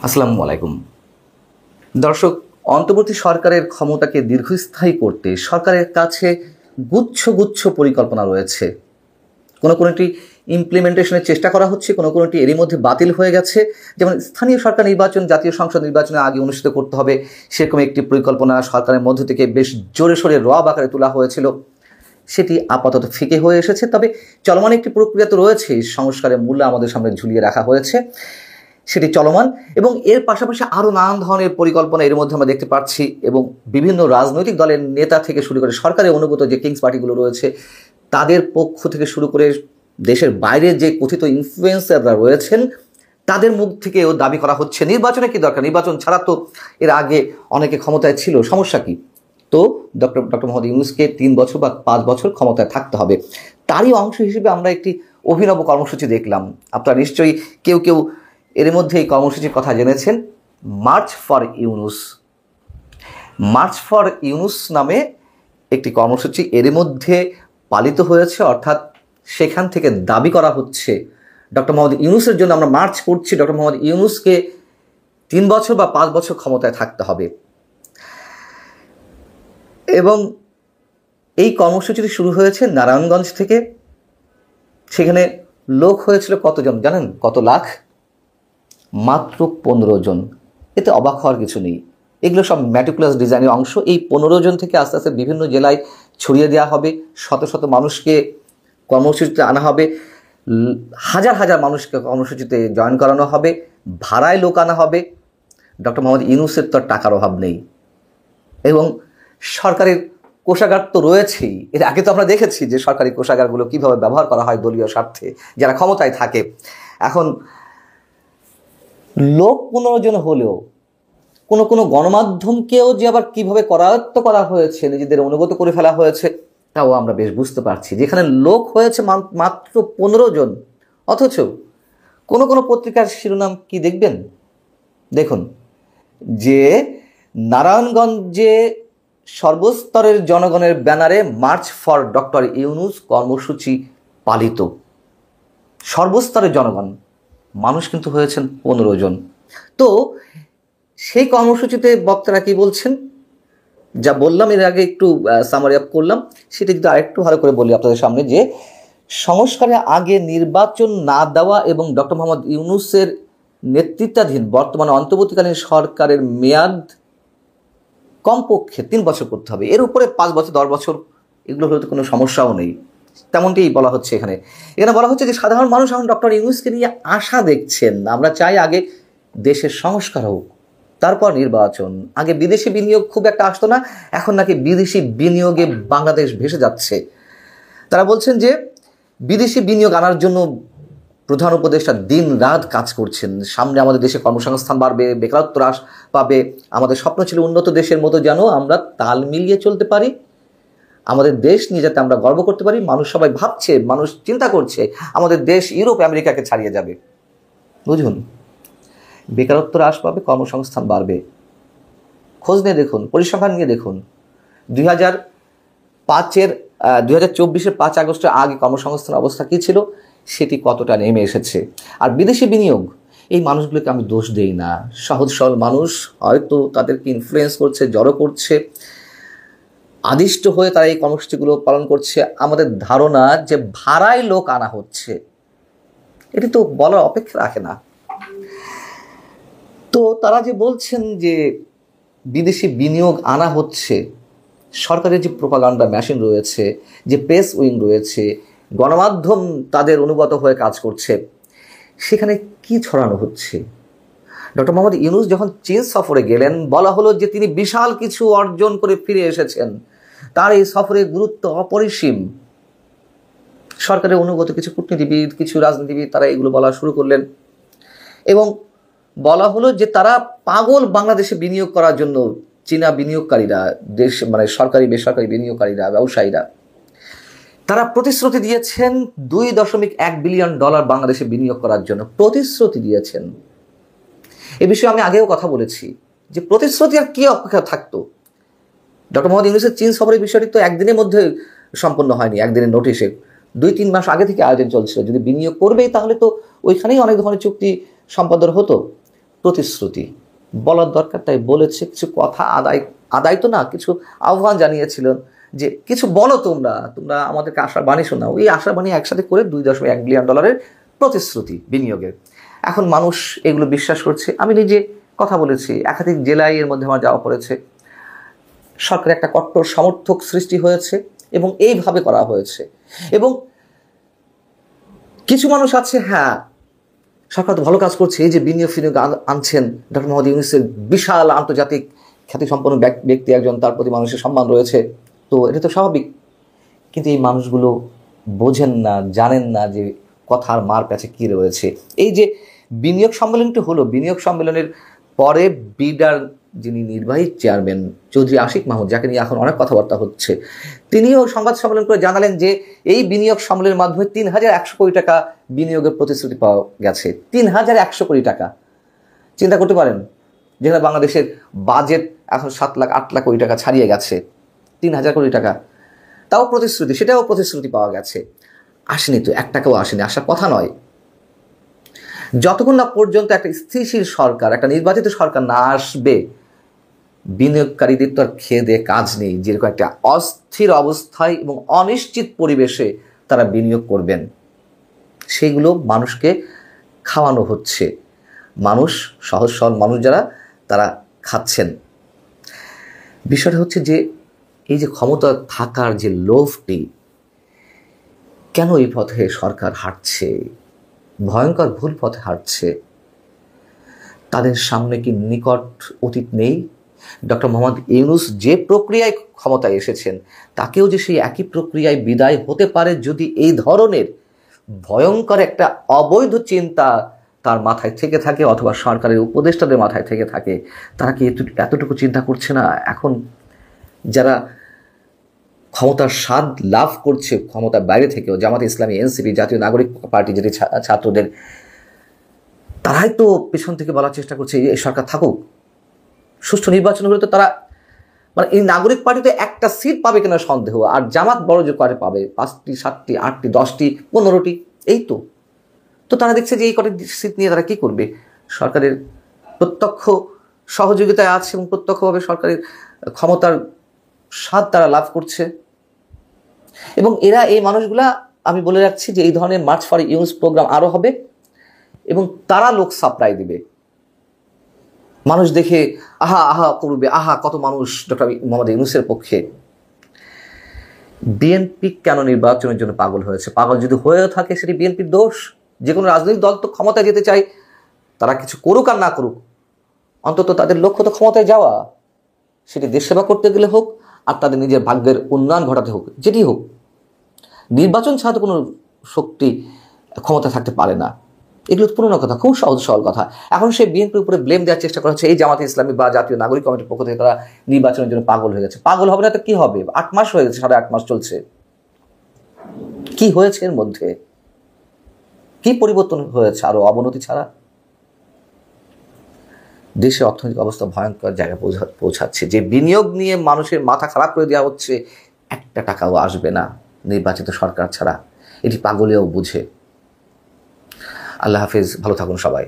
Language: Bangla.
আসসালামু আলাইকুম দর্শক, অন্তর্বর্তী সরকারের ক্ষমতাকে দীর্ঘস্থায়ী করতে সরকারের কাছে গুচ্ছ গুচ্ছ পরিকল্পনা রয়েছে। কোনোটি ইমপ্লিমেন্টেশনের চেষ্টা করা হচ্ছে, কোনোটি এরই মধ্যে বাতিল হয়ে গেছে। যেমন স্থানীয় সরকার নির্বাচন জাতীয় সংসদ নির্বাচনের আগে অনুষ্ঠিত করতে হবে, সেরকম একটি পরিকল্পনা সরকারের মধ্য থেকে বেশ জোরে সোরে রব আকারে তোলা হয়েছিল। সেটি আপাতত ফিকে হয়ে এসেছে, তবে চলমান একটি প্রক্রিয়া তো রয়েছে। সংস্কারের মূল্য আমাদের সামনে ঝুলিয়ে রাখা হয়েছে, সেটি চলমান এবং এর পাশাপাশি আরও নানান ধরনের পরিকল্পনা এর মধ্যে আমরা দেখতে পাচ্ছি। এবং বিভিন্ন রাজনৈতিক দলের নেতা থেকে শুরু করে সরকারের অনুগত যে কিংস পার্টিগুলো রয়েছে তাদের পক্ষ থেকে শুরু করে দেশের বাইরে যে কথিত ইনফ্লুয়েন্সাররা রয়েছেন তাদের মুখ থেকেও দাবি করা হচ্ছে নির্বাচনে কি দরকার, নির্বাচন ছাড়া তো এর আগে অনেকে ক্ষমতায় ছিল, সমস্যা কি? তো ডক্টর মোহাম্মদ ইউনূসকে 3 বছর বা 5 বছর ক্ষমতায় থাকতে হবে। তারই অংশ হিসেবে আমরা একটি অভিনব কর্মসূচি দেখলাম। আপনারা নিশ্চয়ই কেউ কেউ এর মধ্যে এই কর্মসূচির কথা জেনেছেন। March for Yunus, March for Yunus নামে একটি কর্মসূচি এর মধ্যে পালিত হয়েছে। অর্থাৎ সেখান থেকে দাবি করা হচ্ছে ডক্টর মোহাম্মদ ইউনূসের জন্য আমরা মার্চ করছি, ডক্টর মোহাম্মদ ইউনূসকে 3 বছর বা 5 বছর ক্ষমতায় থাকতে হবে। এবং এই কর্মসূচিটি শুরু হয়েছে নারায়ণগঞ্জ থেকে। সেখানে লোক হয়েছিল কতজন জানেন? কত লাখ? মাত্র 15 জন। এতে অবাক হওয়ার কিছু নেই, এগুলো সব ম্যাটিকুলাস ডিজাইনের অংশ। এই 15 জন থেকে আস্তে আস্তে বিভিন্ন জেলায় ছড়িয়ে দেওয়া হবে, শত শত মানুষকে কর্মসূচিতে আনা হবে, হাজার হাজার মানুষকে কর্মসূচিতে জয়েন করানো হবে, ভাড়ায় লোক আনা হবে। ডক্টর মোহাম্মদ ইউনূসের তো টাকার অভাব নেই এবং সরকারের কোষাগার তো রয়েছেই। এর আগে তো আমরা দেখেছি যে সরকারি কোষাগারগুলো কীভাবে ব্যবহার করা হয় দলীয় স্বার্থে, যারা ক্ষমতায় থাকে। এখন লোক 15 জন হলেও কোনো গণমাধ্যমকেও যে আবার কীভাবে করায়ত্ত করা হয়েছে, নিজেদের অনুগত করে ফেলা হয়েছে, তাও আমরা বেশ বুঝতে পারছি। যেখানে লোক হয়েছে মাত্র 15 জন, অথচ কোনো পত্রিকার শিরোনাম কি দেখবেন? দেখুন যে নারায়ণগঞ্জে সর্বস্তরের জনগণের ব্যানারে মার্চ ফর ডক্টর ইউনূস কর্মসূচি পালিত। সর্বস্তরের জনগণ, মানুষ কিন্তু হয়েছেন 15 জন। তো সেই কর্মসূচিতে বক্তারা কি বলছেন, যা বললাম এর আগে একটু সামারি আপ করলাম, সেটা যদি আরেকটু ভালো করে বলি আপনাদের সামনে, যে সংস্কারের আগে নির্বাচন না দেওয়া এবং ডক্টর মোহাম্মদ ইউনূসের নেতৃত্বাধীন বর্তমানে অন্তর্বর্তীকালীন সরকারের মেয়াদ কমপক্ষে 3 বছর করতে হবে। এর উপরে 5 বছর 10 বছর এগুলো হলে তো কোনো সমস্যাও নেই, তেমনটাই বলা হচ্ছে। এখানে বলা হচ্ছে যে সাধারণ মানুষ এখন ডক্টর ইউনূসকে নিয়ে আশা দেখছেন। আমরা চাই আগে দেশের সংস্কার হোক, তারপর নির্বাচন। আগে বিদেশি বিনিয়োগ খুব একটা আসতো না, এখন নাকি বিদেশি বিনিয়োগে বাংলাদেশ ভেসে যাচ্ছে। তারা বলছেন যে বিদেশি বিনিয়োগ আনার জন্য প্রধান উপদেষ্টা দিন রাত কাজ করছেন। সামনে আমাদের দেশে কর্মসংস্থান বাড়বে, বেকারত্ব হ্রাস পাবে। আমাদের স্বপ্ন ছিল উন্নত দেশের মতো যেন আমরা তাল মিলিয়ে চলতে পারি, আমাদের দেশ নিয়ে যাতে আমরা গর্ব করতে পারি। মানুষ সবাই ভাবছে, মানুষ চিন্তা করছে আমাদের দেশ ইউরোপ আমেরিকাকে ছাড়িয়ে যাবে। বুঝুন, বেকারত্ব হ্রাস পাবে, কর্মসংস্থান বাড়বে। খোঁজ নিয়ে দেখুন, পরিসংখ্যান নিয়ে দেখুন। 2024-এর 5 আগস্টের আগে কর্মসংস্থান অবস্থা কী ছিল, সেটি কতটা নেমে এসেছে। আর বিদেশি বিনিয়োগ, এই মানুষগুলোকে আমি দোষ দেই না। সহজ সরল মানুষ, হয়তো তাদেরকে ইনফ্লুয়েন্স করছে, জড়ো করছে, আদিষ্ট হয়ে তারা এই কর্মসূচিগুলো পালন করছে। আমাদের ধারণা যে ভাড়ায় লোক আনা হচ্ছে, এটি তো বলার অপেক্ষা রাখে না। তো তারা যে বলছেন যে বিদেশি বিনিয়োগ আনা হচ্ছে, সরকারের যে প্রোপাগান্ডা মেশিন রয়েছে, যে প্রেস উইং রয়েছে, গণমাধ্যম তাদের অনুগত হয়ে কাজ করছে, সেখানে কি ছড়ানো হচ্ছে? ডক্টর মোহাম্মদ ইউনূস যখন চীন সফরে গেলেন, বলা হলো যে তিনি বিশাল কিছু অর্জন করে ফিরে এসেছেন, তার এই সফরের গুরুত্ব অপরিসীম। সরকারের অনুগত কিছু কূটনীতিবিদ, কিছু রাজনীতিবিদ তারা এগুলো বলা শুরু করলেন এবং বলা হলো যে তারা পাগল বাংলাদেশে বিনিয়োগ করার জন্য। চীনা বিনিয়োগকারীরা, দেশ মানে সরকারি বেসরকারি বিনিয়োগকারীরা, ব্যবসায়ীরা, তারা প্রতিশ্রুতি দিয়েছেন $2.1 বিলিয়ন বাংলাদেশে বিনিয়োগ করার জন্য প্রতিশ্রুতি দিয়েছেন। এ বিষয়ে আমি আগেও কথা বলেছি যে প্রতিশ্রুতি আর কি অপেক্ষা থাকতো। ডক্টর মোহাম্মদ ইউনূসের চীন সফরের বিষয়টি তো একদিনের মধ্যে সম্পন্ন হয়নি, একদিনের নোটিশে। 2-3 মাস আগে থেকে আয়োজন চলছিল। যদি বিনিয়োগ করবেই তাহলে তো ওইখানেই অনেক ধরনের চুক্তি সম্পাদন হতো। প্রতিশ্রুতি বলার দরকার, তাই বলেছে। কিছু কথা আদায় তো না, কিছু আহ্বান জানিয়েছিলেন যে কিছু বলো, তোমরা আমাদেরকে আশার বাণী শোনাও। ওই আশার বাণী একসাথে করে $2.1 বিলিয়ন প্রতিশ্রুতি বিনিয়োগের। এখন মানুষ এগুলো বিশ্বাস করছে। আমি নিজে কথা বলেছি, একাধিক জেলায় এর মধ্যে আমার যাওয়া পড়েছে। সরকারের একটা কট্টর সমর্থক সৃষ্টি হয়েছে এবং এইভাবে করা হয়েছে। এবং কিছু মানুষ আছে, হ্যাঁ সরকার তো ভালো কাজ করছে, এই যে বিনিয়োগ আনছেন, ডক্টর মোহাম্মদ ইউনূসের বিশাল আন্তর্জাতিক খ্যাতিসম্পন্ন ব্যক্তি একজন, তার প্রতি মানুষের সম্মান রয়েছে, তো এটা তো স্বাভাবিক। কিন্তু এই মানুষগুলো বোঝেন না, জানেন না যে কথার মার কাছে কী রয়েছে। এই যে বিনিয়োগ সম্মেলনটি হলো, বিনিয়োগ সম্মেলনের পরে বিডার যিনি নির্বাহী চেয়ারম্যান চৌধুরী আশিক মাহমুদ, যাকে নিয়ে এখন অনেক কথাবার্তা হচ্ছে, তিনিও সংবাদ সম্মেলন করে জানালেন যে এই বিনিয়োগ সম্মেলনের মাধ্যমে ৩,১০০ কোটি টাকা বিনিয়োগের প্রতিশ্রুতি পাওয়া গেছে। ৩,১০০ কোটি টাকা, চিন্তা করতে পারেন, যেখানে বাংলাদেশের বাজেট এখন ৭ লাখ ৮ লাখ কোটি টাকা ছাড়িয়ে গেছে, ৩,০০০ কোটি টাকা, তাও প্রতিশ্রুতি, সেটাও প্রতিশ্রুতি পাওয়া গেছে। আসেনি তো, 1 টাকাও আসেনি, আসার কথা নয়। যতক্ষণ না পর্যন্ত একটা স্থিতিশীল সরকার, একটা নির্বাচিত সরকার না আসবে, বিনিয়োগকারীদের তো আর খেয়ে দিয়ে কাজ নেই। যেরকম একটা অস্থির অবস্থায় এবং অনিশ্চিত পরিবেশে তারা বিনিয়োগ করবেন, সেইগুলো মানুষকে খাওয়ানো হচ্ছে। মানুষ, সহজ সরল মানুষ যারা, তারা খাচ্ছেন। বিষয়টা হচ্ছে যে এই যে ক্ষমতা থাকার যে লোভটি, কেন এই পথে সরকার হাঁটছে, ভয়ঙ্কর ভুল পথে হাঁটছে। তাদের সামনে কি নিকট অতীত নেই? ডক্টর মোহাম্মদ ইউনূস যে প্রক্রিয়ায় ক্ষমতায় এসেছেন, তাকেও যে সেই একই প্রক্রিয়ায় বিদায় হতে পারে যদি এই ধরনের ভয়ঙ্কর একটা অবৈধ চিন্তা তার মাথায় থেকে থাকে, অথবা সরকারের উপদেষ্টাদের মাথায় থেকে থাকে। তারা কি এতটুকু চিন্তা করছে না? এখন যারা ক্ষমতার স্বাদ লাভ করছে ক্ষমতার বাইরে থেকেও, জামাত ইসলামী, এনসিপি, জাতীয় নাগরিক পার্টি, যেটি ছাত্রদের, তারাই তো পেছন থেকে বলার চেষ্টা করছে এই সরকার থাকুক, সুষ্ঠু নির্বাচন হলে তো তারা, মানে এই নাগরিক পার্টিতে একটা সিট পাবে কিনা সন্দেহ, আর জামাত বড় যে করে পাবে 5টি 7টি 8টি 10টি 15টি, এই তো তারা দেখছে যে এই কটি সিট নিয়ে তারা কি করবে। সরকারের প্রত্যক্ষ সহযোগিতায় আছে এবং প্রত্যক্ষভাবে সরকারের ক্ষমতার স্বাদ তারা লাভ করছে। এবং এই মানুষগুলা, আমি বলে রাখছি যে এই ধরনের মার্চ ফর ইউনূস প্রোগ্রাম আরও হবে এবং তারা লোক সাপ্লাই দিবে। মানুষ দেখে আহা আহা করবে, আহা কত মানুষ ডক্টর মোহাম্মদ ইউনূসের পক্ষে। বিএনপি কেন নির্বাচনের জন্য পাগল হয়েছে? পাগল যদি হয়েও থাকে সেটি বিএনপির দোষ। যে কোনো রাজনৈতিক দল তো ক্ষমতায় যেতে চায়, তারা কিছু করুক আর না করুক, অন্তত তাদের লক্ষ্য তো ক্ষমতায় যাওয়া। সেটি দেশ সেবা করতে গেলে হোক, আর তাদের নিজের ভাগ্যের উন্নয়ন ঘটাতে হোক, যেটি হোক। নির্বাচন ছাড়া তো কোনো শক্তি ক্ষমতা থাকতে পারে না। এগুলো পুরোনো কথা, খুব সহজ সরল কথা। এখন সেই বিএনপির উপরে ব্লেম দেওয়ার চেষ্টা করা হচ্ছে এই জামাত ইসলামী বা জাতীয় নাগরিক কমিটির পক্ষ থেকে তারা নির্বাচনের জন্য পাগল হয়ে গেছে। পাগল হবে না তো কি হবে? 8 মাস হয়ে গেছে, 8.5 মাস চলছে। কি হয়েছে এর মধ্যে? কি পরিবর্তন হয়েছে? আরো অবনতি ছাড়া। দেশের অর্থনৈতিক অবস্থা ভয়ঙ্কর জায়গায় পৌঁছাচ্ছে। যে বিনিয়োগ নিয়ে মানুষের মাথা খারাপ করে দেওয়া হচ্ছে, 1 টাকাও আসবে না নির্বাচিত সরকার ছাড়া। এটি পাগলেও বুঝে। আল্লাহ হাফেজ, ভালো থাকুন সবাই।